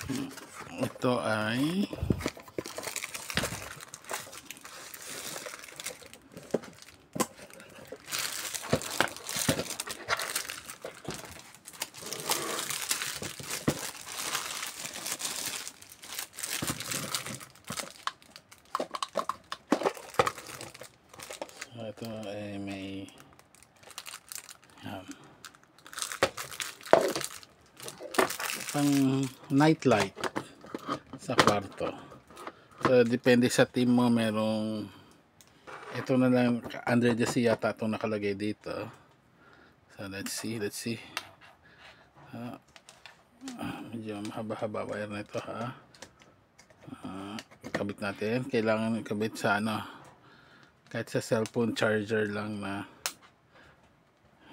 Ito ay may pang night light sa kwarto. So depende sa team mo, merong ito na lang under the sea yata itong nakalagay dito. So let's see medyo mahaba-haba wire na ito ha. Kabit natin, kailangan ikabit sa kahit sa cellphone charger lang na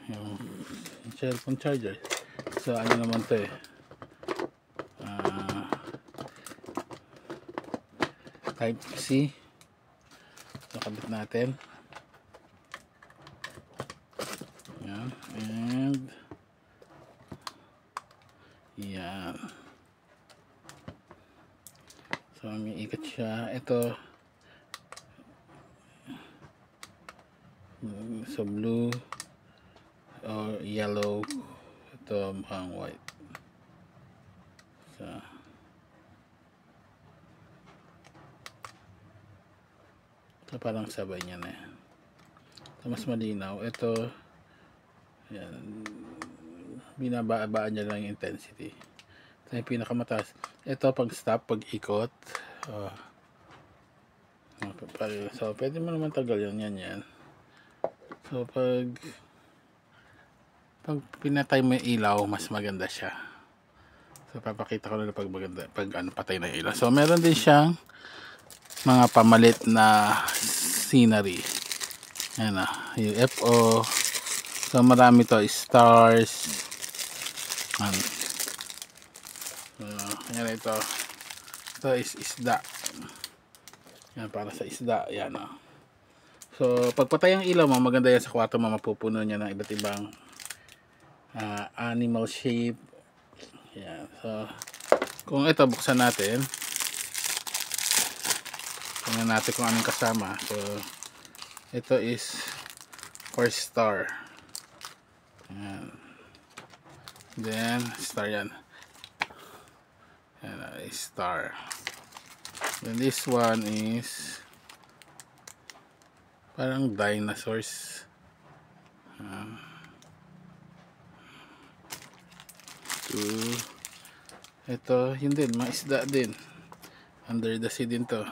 yung cellphone charger. So ano naman to type C. So kabit natin yan, and yan. So may ikat siya. Ito so blue or yellow, ito mukhang white. So parang sabay niya na yan. So mas malinaw. Ito yan, binabaan niya lang yung intensity. Ito yung pinakamataas. Ito pag stop, pag ikot. So pwede mo naman tagal yan. So pag pinatay mo yung ilaw, mas maganda siya. So papakita ko na pag maganda, pag patay na ilaw. So meron din siyang mga pamalit na scenery. Ayan UFO. So marami to, stars. Ayan ito. Ito is isda. Yan, para sa isda. Yan So pagpatay ang ilaw mo, maganda yan sa kwarto mo, mapupuno niya ng iba't ibang animal shape. Yan. So kung ito buksan natin, tingnan natin kung anong kasama. So ito is 4 star. Ayan. Then star yan. Ayan, star. Then this one is parang dinosaurs. Ito yun din, mga isda din. Under the sea din to.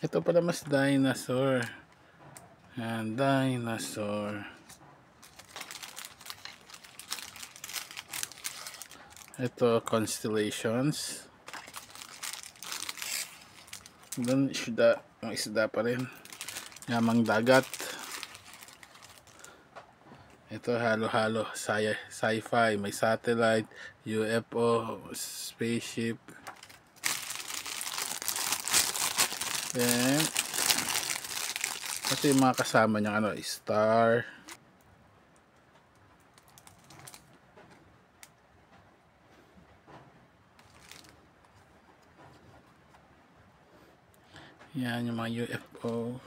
Ito pala mas dinosaur. And dinosaur. Ito constellations. Doon isda, ang isda pa rin. Yamang dagat. Ito halo-halo, sci-fi, may satellite, UFO, spaceship. Then ito yung mga kasama niya, star. Yan yung mga UFO.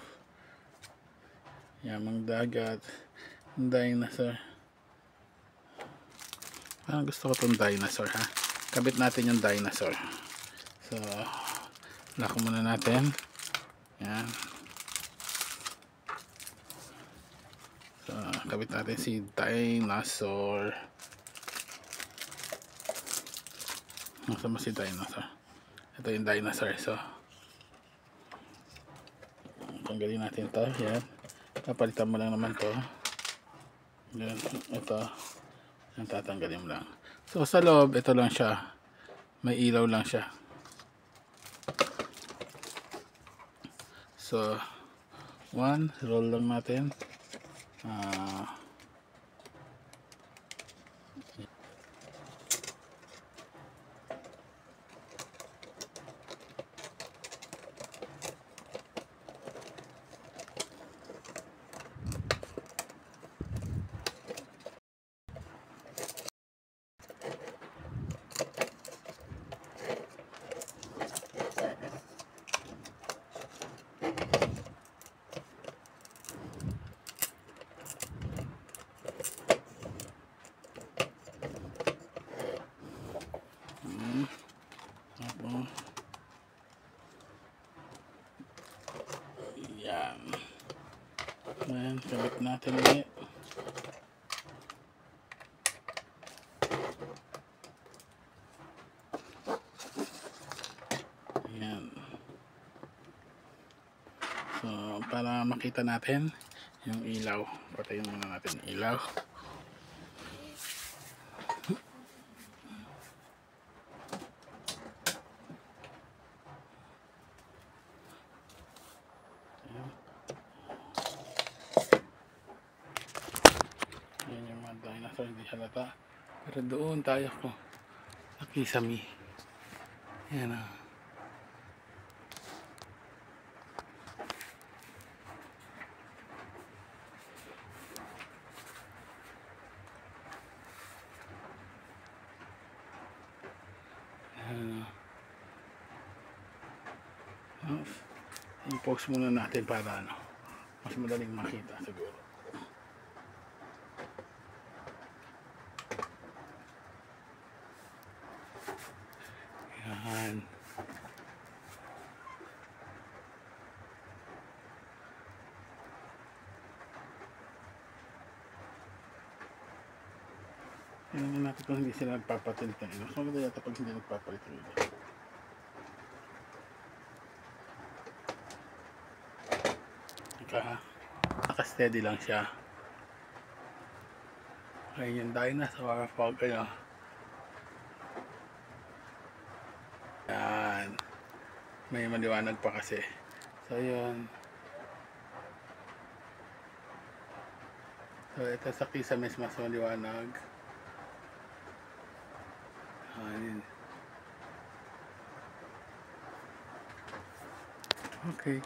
Yamang dagat, dinosaur. Parang gusto ko itong dinosaur ha. Kabit natin yung dinosaur. So lock muna natin. Yan. So kabit natin si dinosaur. Nasaan si dinosaur? Ito yung dinosaur. So tanggalin natin to. Yan. Kapalitan mo lang naman to. Yan. Ito. Yan, tatanggalin mo lang. So sa loob, ito lang siya. May ilaw lang siya. So roll lang natin. Ayan, kabit natin ulit. Ayan. So, para makita natin yung ilaw. Patayin muna natin yung ilaw. Yan yung mga dinosaur, hindi halata. Pero doon tayo ko nakisami. Yan o. Yan o. I-post muna natin para ano, mas madaling makita siguro. Yan. Tingnan natin kung hindi sila nagpapalit ng ilaw. So maganda yata pag hindi nagpapalit ng ilaw. Naka-steady lang siya. Ayun yung dinosaur pag ano. Yan. May maliwanag pa kasi. So yun. So ito sa Kisamis mas maliwanag. Ayun. Okay.